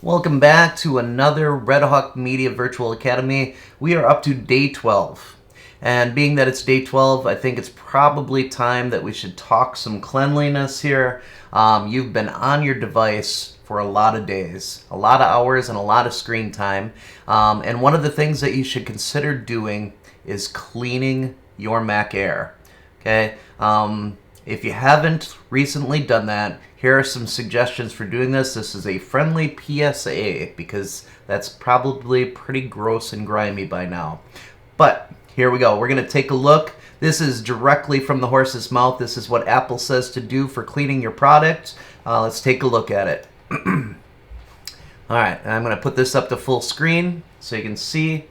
Welcome back to another Red Hawk Media Virtual Academy. We are up to day 12. And being that it's day 12, I think it's probably time that we should talk some cleanliness here. You've been on your device for a lot of days, a lot of hours, and a lot of screen time. And one of the things that you should consider doing is cleaning your Mac Air. Okay? If you haven't recently done that, here are some suggestions for doing this. This is a friendly PSA because that's probably pretty gross and grimy by now. But here we go. We're going to take a look. This is directly from the horse's mouth. This is what Apple says to do for cleaning your product. Let's take a look at it. All right, I'm going to put this up to full screen so you can see.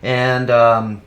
And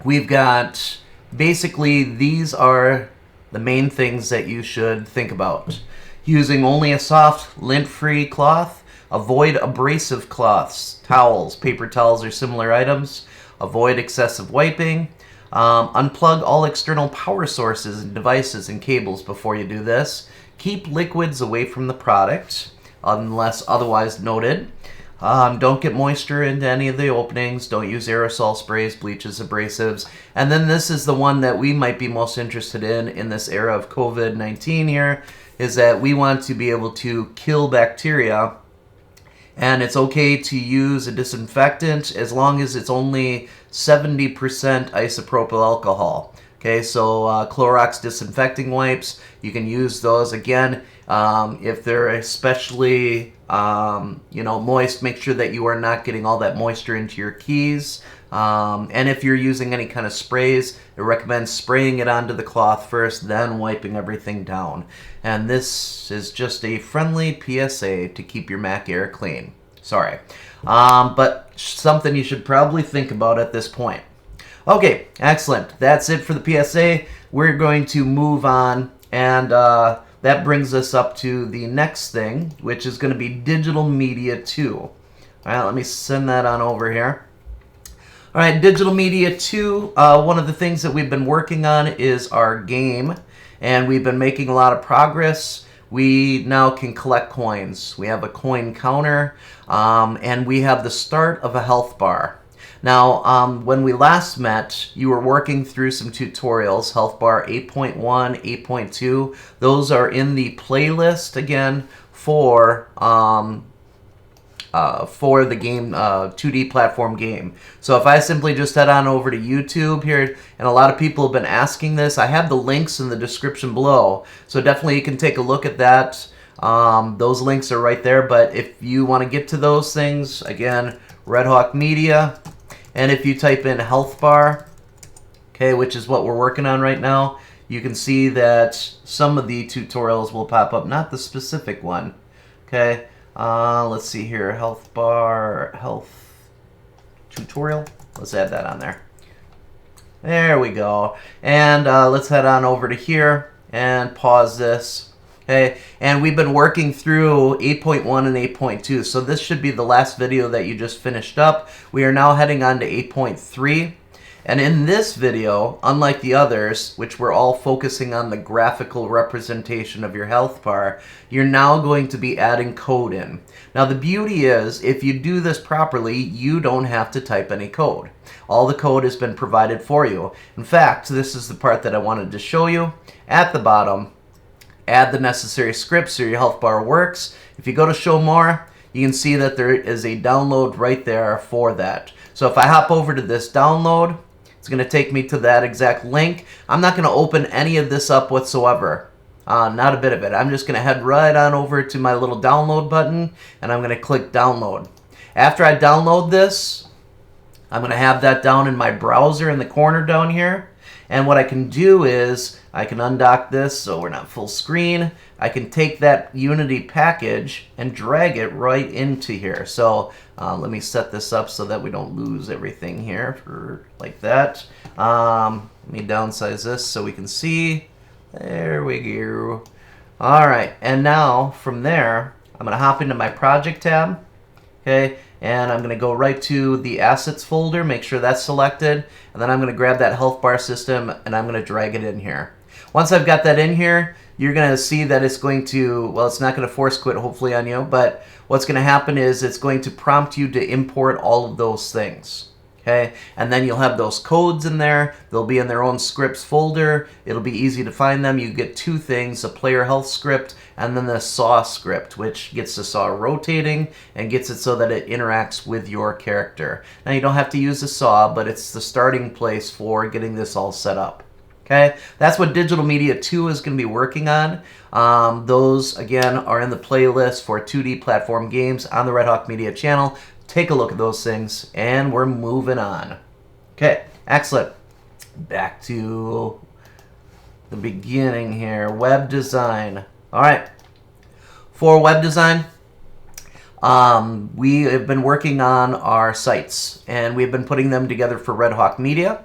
we've got basically these are the main things that you should think about. Using only a soft, lint-free cloth. Avoid abrasive cloths, towels, paper towels, or similar items. Avoid excessive wiping. Unplug all external power sources and devices and cables before you do this. Keep liquids away from the product, unless otherwise noted. Don't get moisture into any of the openings. Don't use aerosol sprays, bleaches, abrasives. And then this is the one that we might be most interested in this era of COVID-19 here, is that we want to be able to kill bacteria. And it's okay to use a disinfectant as long as it's only 70% isopropyl alcohol. Okay, so Clorox disinfecting wipes, you can use those. Again, if they're especially moist, make sure that you are not getting all that moisture into your keys. And if you're using any kind of sprays, I recommend spraying it onto the cloth first, then wiping everything down. And this is just a friendly PSA to keep your Mac Air clean. Sorry. But something you should probably think about at this point. Okay, excellent. That's it for the PSA. We're going to move on, and that brings us up to the next thing, which is going to be digital media 2. All right, let me send that on over here. All right, digital media 2, one of the things that we've been working on is our game, and we've been making a lot of progress. We now can collect coins. We have a coin counter, and we have the start of a health bar. Now, when we last met, you were working through some tutorials, Health Bar 8.1, 8.2. Those are in the playlist, again, for the game, 2D platform game. So if I simply just head on over to YouTube here, and a lot of people have been asking this, I have the links in the description below. So definitely you can take a look at that. Those links are right there, but if you want to get to those things, again, Red Hawk Media. And if you type in health bar, okay, which is what we're working on right now, you can see that some of the tutorials will pop up, not the specific one. Okay, let's see here, health bar, health tutorial. Let's add that on there. There we go. And let's head on over to here and pause this. Okay, and we've been working through 8.1 and 8.2, so this should be the last video that you just finished up. We are now heading on to 8.3, and in this video, unlike the others, which were all focusing on the graphical representation of your health bar, you're now going to be adding code in. Now the beauty is, if you do this properly, you don't have to type any code. All the code has been provided for you. In fact, this is the part that I wanted to show you. At the bottom, add the necessary scripts so your health bar works. If you go to show more, you can see that there is a download right there for that. So if I hop over to this download, it's going to take me to that exact link. I'm not going to open any of this up whatsoever. Not a bit of it. I'm just going to head right on over to my little download button, and I'm going to click download. After I download this, I'm going to have that down in my browser in the corner down here. And what I can do is I can undock this so we're not full screen. I can take that Unity package and drag it right into here. So let me set this up so that we don't lose everything here, like that. Let me downsize this so we can see. There we go. All right, and now from there, I'm going to hop into my project tab. Okay, and I'm going to go right to the assets folder, make sure that's selected, and then I'm going to grab that health bar system and I'm going to drag it in here. Once I've got that in here, you're going to see that it's going to, well, it's not going to force quit hopefully on you, but what's going to happen is it's going to prompt you to import all of those things. Okay, and then you'll have those codes in there. They'll be in their own scripts folder. It'll be easy to find them. You get two things, a player health script and then the saw script, which gets the saw rotating and gets it so that it interacts with your character. Now you don't have to use the saw, but it's the starting place for getting this all set up. Okay, that's what Digital Media 2 is going to be working on. Those, again, are in the playlist for 2D platform games on the Red Hawk Media channel. Take a look at those things, and we're moving on. Okay, excellent. Back to the beginning here. Web design. All right. For web design, we have been working on our sites, and we've been putting them together for Red Hawk Media.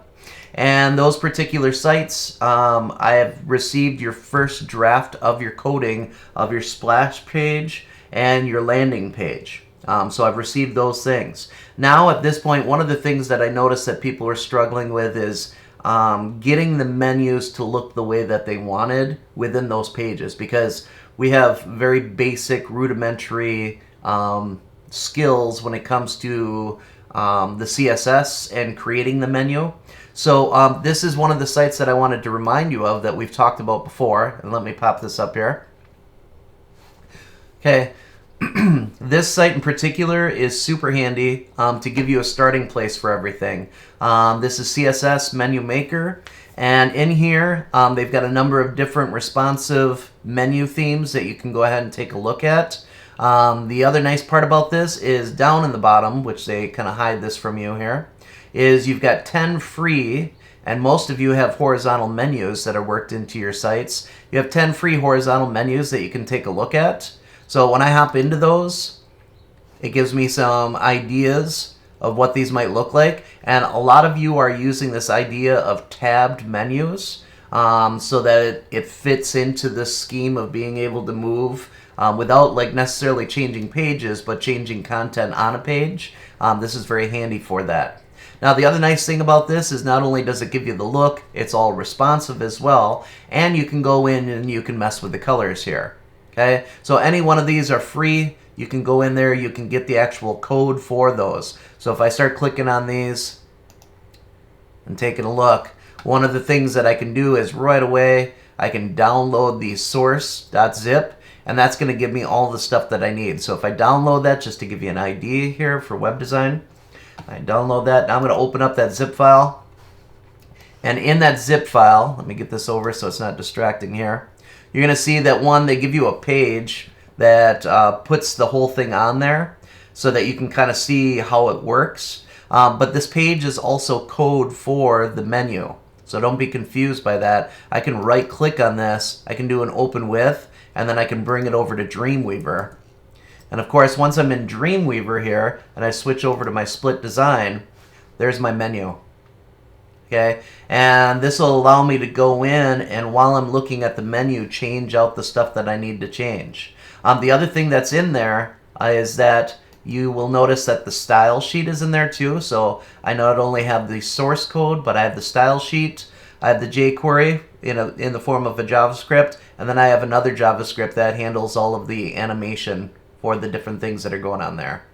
And those particular sites, I have received your first draft of your coding of your splash page and your landing page. So I've received those things. Now at this point, one of the things that I noticed that people are struggling with is getting the menus to look the way that they wanted within those pages, because we have very basic rudimentary skills when it comes to the CSS and creating the menu. So this is one of the sites that I wanted to remind you of that we've talked about before. And let me pop this up here. Okay. This site in particular is super handy to give you a starting place for everything. This is CSS MenuMaker, and in here they've got a number of different responsive menu themes that you can go ahead and take a look at. The other nice part about this is down in the bottom, which they kind of hide this from you here, is you've got 10 free, and most of you have horizontal menus that are worked into your sites. You have 10 free horizontal menus that you can take a look at. So when I hop into those, it gives me some ideas of what these might look like. And a lot of you are using this idea of tabbed menus so that it fits into this scheme of being able to move without like necessarily changing pages, but changing content on a page. This is very handy for that. Now the other nice thing about this is not only does it give you the look, it's all responsive as well. And you can go in and you can mess with the colors here. Okay, so any one of these are free. You can go in there, you can get the actual code for those. So if I start clicking on these and taking a look, one of the things that I can do is right away, I can download the source.zip, and that's going to give me all the stuff that I need. So if I download that, just to give you an idea here for web design, I download that. Now I'm going to open up that zip file. And in that zip file, let me get this over so it's not distracting here. You're going to see that one, they give you a page that puts the whole thing on there so that you can kind of see how it works. But this page is also code for the menu. So don't be confused by that. I can right click on this, I can do an open with, and then I can bring it over to Dreamweaver. And of course, once I'm in Dreamweaver here, and I switch over to my split design, there's my menu. Okay, and this will allow me to go in and while I'm looking at the menu, change out the stuff that I need to change. The other thing that's in there is that you will notice that the style sheet is in there too. So I not only have the source code, but I have the style sheet, I have the jQuery in the form of a JavaScript, and then I have another JavaScript that handles all of the animation for the different things that are going on there.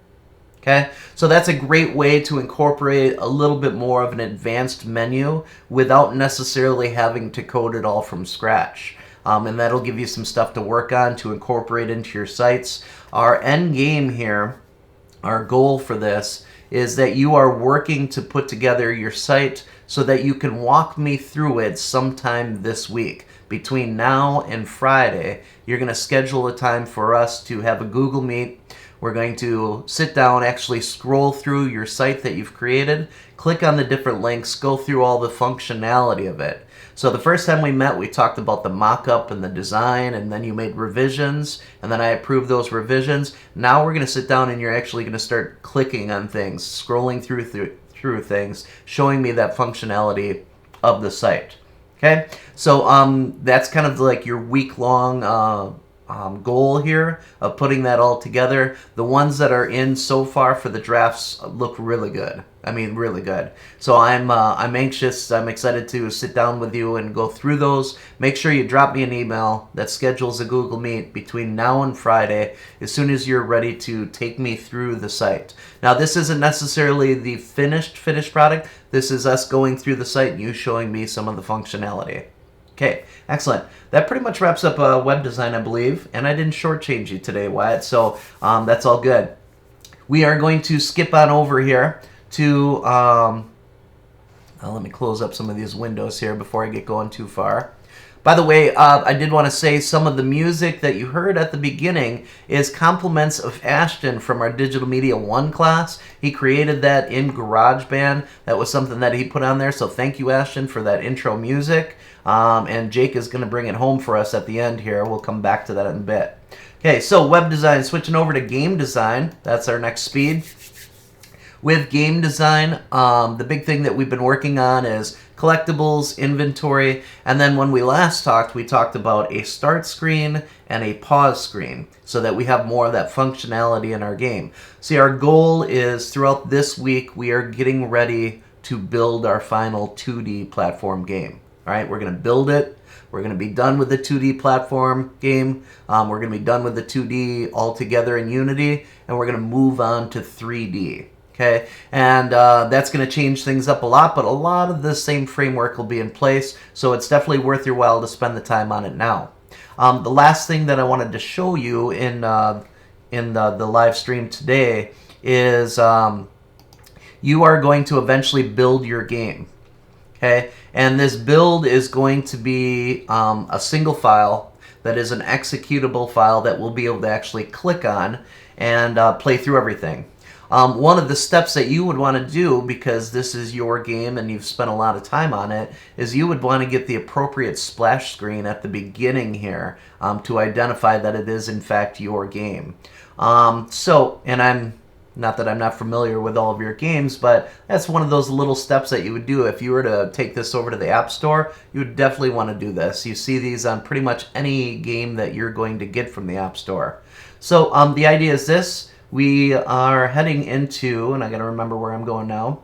Okay, so that's a great way to incorporate a little bit more of an advanced menu without necessarily having to code it all from scratch. And that'll give you some stuff to work on to incorporate into your sites. Our end game here, our goal for this, is that you are working to put together your site so that you can walk me through it sometime this week. Between now and Friday, you're going to schedule a time for us to have a Google Meet. We're going to sit down, actually scroll through your site that you've created, click on the different links, go through all the functionality of it. So the first time we met, we talked about the mock-up and the design, and then you made revisions, and then I approved those revisions. Now we're going to sit down and you're actually going to start clicking on things, scrolling through things, showing me that functionality of the site. Okay, so that's kind of like your week-long goal here of putting that all together. The ones that are in so far for the drafts look really good. I mean, really good. So I'm anxious. I'm excited to sit down with you and go through those. Make sure you drop me an email that schedules a Google Meet between now and Friday as soon as you're ready to take me through the site. Now, this isn't necessarily the finished product. This is us going through the site and you showing me some of the functionality. Okay, excellent. That pretty much wraps up web design, I believe, and I didn't shortchange you today, Wyatt, so that's all good. We are going to skip on over here to, let me close up some of these windows here before I get going too far. By the way, I did want to say some of the music that you heard at the beginning is compliments of Ashton from our Digital Media 1 class. He created that in GarageBand. That was something that he put on there, so thank you, Ashton, for that intro music. And Jake is going to bring it home for us at the end here. We'll come back to that in a bit. Okay, so web design, switching over to game design. That's our next speed. With game design, the big thing that we've been working on is collectibles, inventory, and then when we last talked, we talked about a start screen and a pause screen so that we have more of that functionality in our game. See, our goal is throughout this week, we are getting ready to build our final 2D platform game. All right, we're going to build it. We're going to be done with the 2D platform game. We're going to be done with the 2D altogether in Unity, and we're going to move on to 3D. Okay, and that's going to change things up a lot, but a lot of the same framework will be in place, so it's definitely worth your while to spend the time on it now. The last thing that I wanted to show you in the live stream today is you are going to eventually build your game. Okay, and this build is going to be a single file that is an executable file that we'll be able to actually click on and play through everything. One of the steps that you would want to do, because this is your game and you've spent a lot of time on it, is you would want to get the appropriate splash screen at the beginning here to identify that it is in fact your game. And I'm not that I'm not familiar with all of your games, but that's one of those little steps that you would do. If you were to take this over to the App Store, you would definitely want to do this. You see these on pretty much any game that you're going to get from the App Store. So the idea is this. We are heading into, and I got to remember where I'm going now.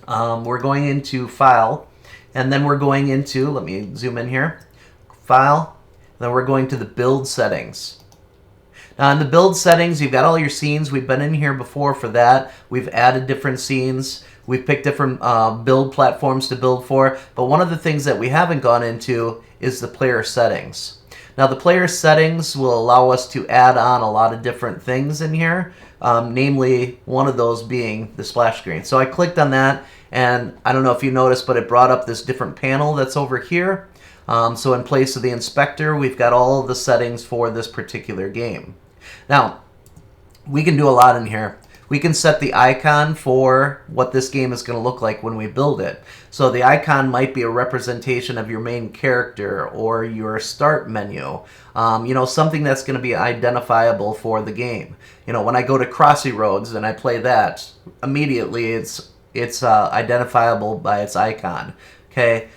We're going into File, and then we're going into, let me zoom in here, File, then we're going to the Build Settings. Now in the Build Settings, you've got all your scenes. We've been in here before for that. We've added different scenes. We've picked different build platforms to build for, but one of the things that we haven't gone into is the player settings. Now the player settings will allow us to add on a lot of different things in here, namely one of those being the splash screen. So I clicked on that, and I don't know if you noticed, but it brought up this different panel that's over here. So in place of the inspector, we've got all of the settings for this particular game. Now, we can do a lot in here. We can set the icon for what this game is going to look like when we build it. So the icon might be a representation of your main character or your start menu. Something that's going to be identifiable for the game. When I go to Crossy Roads and I play that, immediately it's identifiable by its icon. Okay.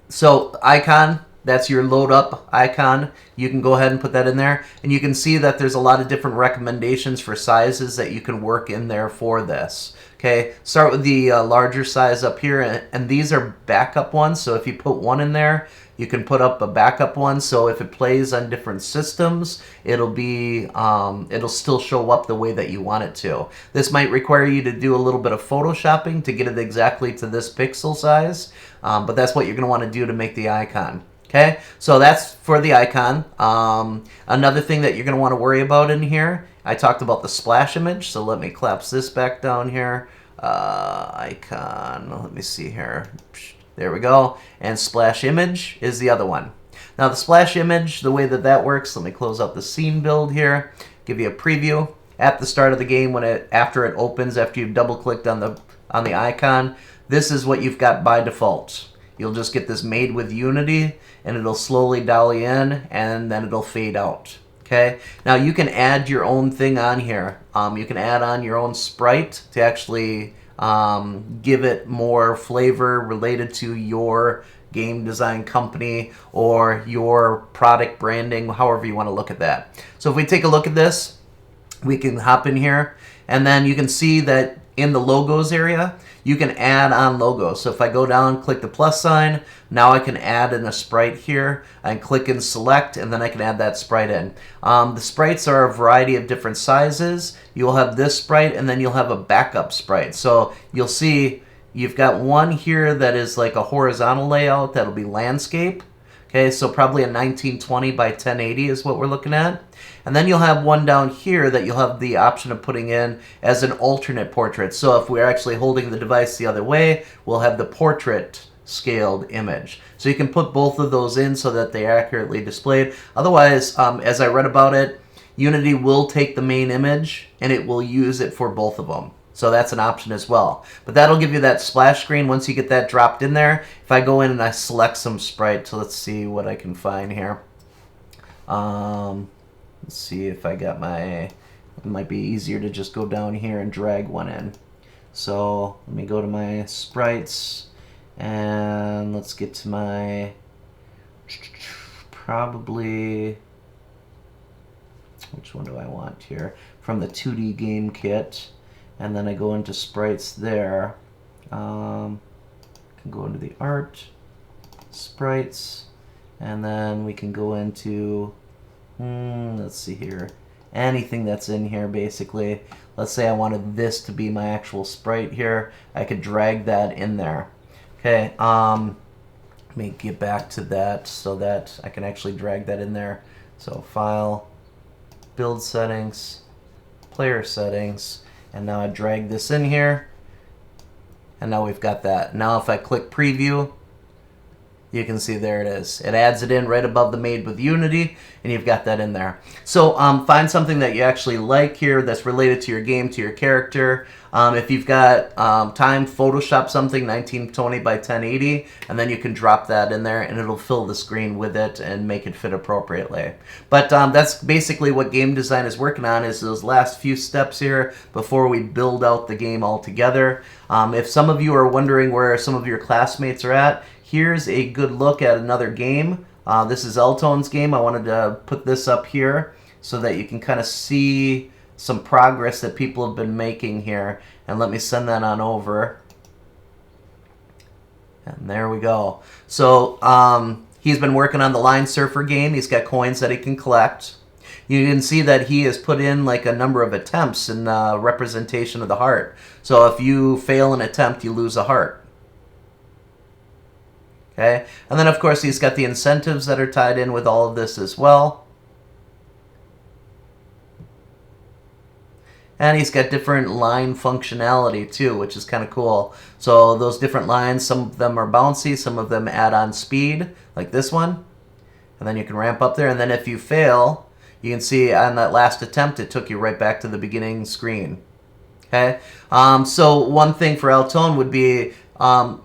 So icon, that's your load up icon. You can go ahead and put that in there, and you can see that there's a lot of different recommendations for sizes that you can work in there for this. Okay, start with the larger size up here, and these are backup ones, so if you put one in there, you can put up a backup one, so if it plays on different systems, it'll still show up the way that you want it to. This might require you to do a little bit of photoshopping to get it exactly to this pixel size, but that's what you're going to want to do to make the icon. Okay, so that's for the icon. Another thing that you're going to want to worry about in here, I talked about the splash image, so let me collapse this back down here. Icon, let me see here. There we go. And splash image is the other one. Now the splash image, the way that works, let me close out the scene build here, give you a preview. At the start of the game, after it opens, after you've double clicked on the icon, this is what you've got by default. You'll just get this made with Unity, and it'll slowly dolly in, and then it'll fade out. Okay. Now you can add your own thing on here. You can add on your own sprite to actually give it more flavor related to your game design company or your product branding, however you want to look at that. So if we take a look at this, we can hop in here, and then you can see that in the logos area, you can add on logos. So if I go down, click the plus sign, now I can add in a sprite here. I can click and select, and then I can add that sprite in. The sprites are a variety of different sizes. You'll have this sprite, and then you'll have a backup sprite. So you'll see you've got one here that is like a horizontal layout. That'll be landscape. Okay, so probably a 1920 by 1080 is what we're looking at. And then you'll have one down here that you'll have the option of putting in as an alternate portrait. So if we're actually holding the device the other way, we'll have the portrait scaled image. So you can put both of those in so that they're accurately displayed. Otherwise, as I read about it, Unity will take the main image and it will use it for both of them. So that's an option as well. But that'll give you that splash screen once you get that dropped in there. If I go in and I select some sprite, so let's see what I can find here. Let's see if I got my, it might be easier to just go down here and drag one in. So let me go to my sprites and let's get to my, probably, which one do I want here? From the 2D game kit. And then I go into sprites there. Can go into the art, sprites, and then we can go into, let's see here, anything that's in here basically. Let's say I wanted this to be my actual sprite here. I could drag that in there. Okay, let me get back to that so that I can actually drag that in there. So file, build settings, player settings, and now I drag this in here, and now we've got that. Now if I click preview, you can see there it is. It adds it in right above the Made with Unity, and you've got that in there. So find something that you actually like here that's related to your game, to your character. If you've got time, Photoshop something 1920 by 1080, and then you can drop that in there, and it'll fill the screen with it and make it fit appropriately. But that's basically what game design is working on, is those last few steps here before we build out the game altogether. If some of you are wondering where some of your classmates are at, here's a good look at another game. This is Eltone's game. I wanted to put this up here so that you can kind of see some progress that people have been making here. And let me send that on over. And there we go. So he's been working on the Line Surfer game. He's got coins that he can collect. You can see that he has put in like a number of attempts in representation of the heart. So if you fail an attempt, you lose a heart. Okay, and then of course he's got the incentives that are tied in with all of this as well. And he's got different line functionality too, which is kind of cool. So those different lines, some of them are bouncy, some of them add on speed, like this one. And then you can ramp up there, and then if you fail, you can see on that last attempt, it took you right back to the beginning screen. Okay, so one thing for Eltone would be,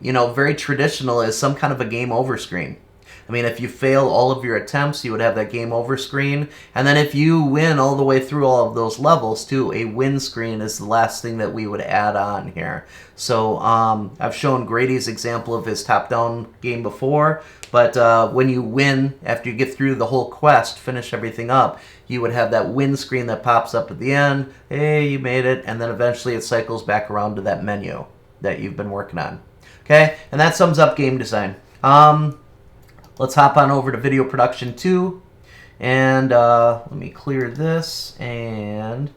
you know, very traditional is some kind of a game over screen. I mean, if you fail all of your attempts, you would have that game over screen. And then if you win all the way through all of those levels, too, a win screen is the last thing that we would add on here. So I've shown Grady's example of his top-down game before. But when you win, after you get through the whole quest, finish everything up, you would have that win screen that pops up at the end. Hey, you made it. And then eventually it cycles back around to that menu that you've been working on. Okay, and that sums up game design. Let's hop on over to video production 2, and let me clear this and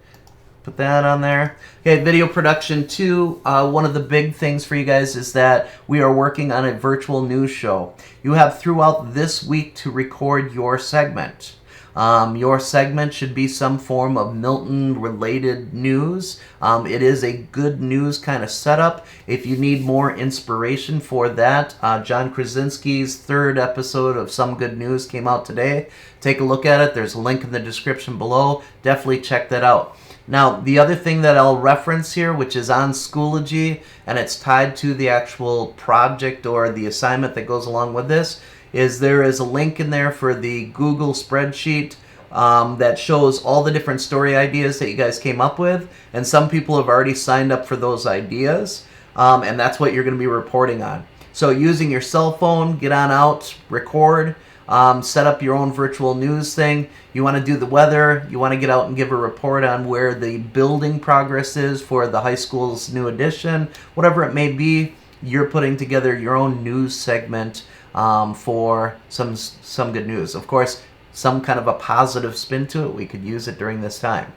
put that on there. Okay, video production 2, one of the big things for you guys is that we are working on a virtual news show. You have throughout this week to record your segment. Your segment should be some form of Milton-related news. It is a good news kind of setup. If you need more inspiration for that, John Krasinski's 3rd episode of Some Good News came out today. Take a look at it. There's a link in the description below. Definitely check that out. Now, the other thing that I'll reference here, which is on Schoology, and it's tied to the actual project or the assignment that goes along with this, is there is a link in there for the Google spreadsheet that shows all the different story ideas that you guys came up with, and some people have already signed up for those ideas, and that's what you're going to be reporting on. So using your cell phone, get on out, record, set up your own virtual news thing. You want to do the weather, you want to get out and give a report on where the building progress is for the high school's new addition, whatever it may be. You're putting together your own news segment for some good news. Of course, some kind of a positive spin to it. We could use it during this time.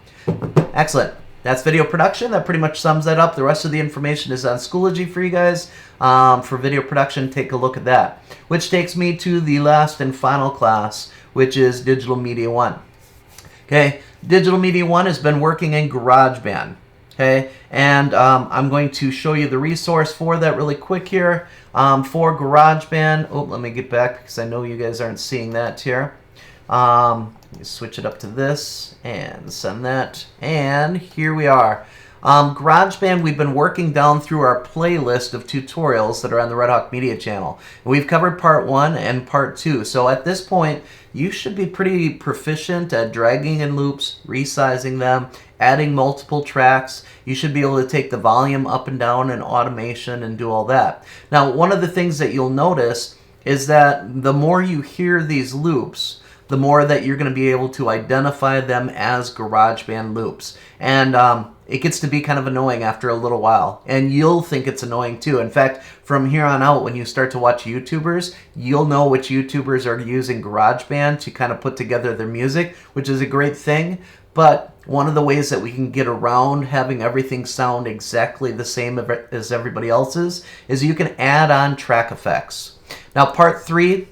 Excellent. That's video production. That pretty much sums that up. The rest of the information is on Schoology for you guys. For video production, take a look at that. Which takes me to the last and final class, which is Digital Media 1. Okay, Digital Media 1 has been working in GarageBand. Okay, and I'm going to show you the resource for that really quick here. For GarageBand, oh, let me get back because I know you guys aren't seeing that here. Switch it up to this and send that, and here we are. GarageBand, we've been working down through our playlist of tutorials that are on the Red Hawk Media channel. We've covered part 1 and part 2, so at this point you should be pretty proficient at dragging in loops, resizing them, adding multiple tracks. You should be able to take the volume up and down and automation and do all that. Now, one of the things that you'll notice is that the more you hear these loops, the more that you're going to be able to identify them as GarageBand loops. And it gets to be kind of annoying after a little while. And you'll think it's annoying too. In fact, from here on out, when you start to watch YouTubers, you'll know which YouTubers are using GarageBand to kind of put together their music, which is a great thing. But one of the ways that we can get around having everything sound exactly the same as everybody else's is you can add on track effects. Now, part 3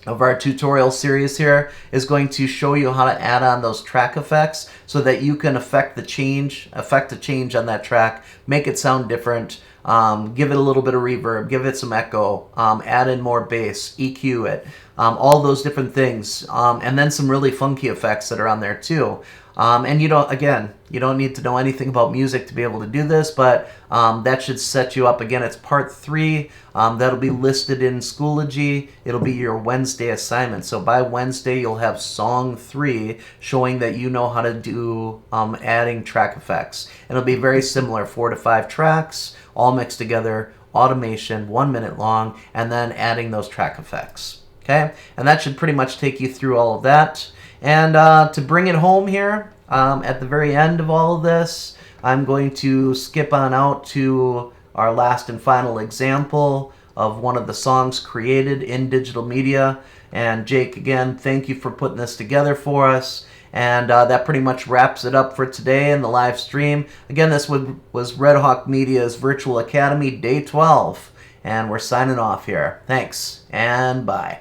of our tutorial series here is going to show you how to add on those track effects so that you can affect a change on that track, make it sound different, give it a little bit of reverb, give it some echo, add in more bass, EQ it, all those different things, and then some really funky effects that are on there too. And you don't need to know anything about music to be able to do this, but that should set you up. Again, it's part 3. That'll be listed in Schoology. It'll be your Wednesday assignment. So by Wednesday, you'll have song 3 showing that you know how to do adding track effects. And it'll be very similar, 4 to 5 tracks, all mixed together, automation, 1 minute long, and then adding those track effects. Okay? And that should pretty much take you through all of that. And to bring it home here, at the very end of all of this, I'm going to skip on out to our last and final example of one of the songs created in digital media. And Jake, again, thank you for putting this together for us. And that pretty much wraps it up for today in the live stream. Again, this was Red Hawk Media's Virtual Academy, Day 12. And we're signing off here. Thanks, and bye.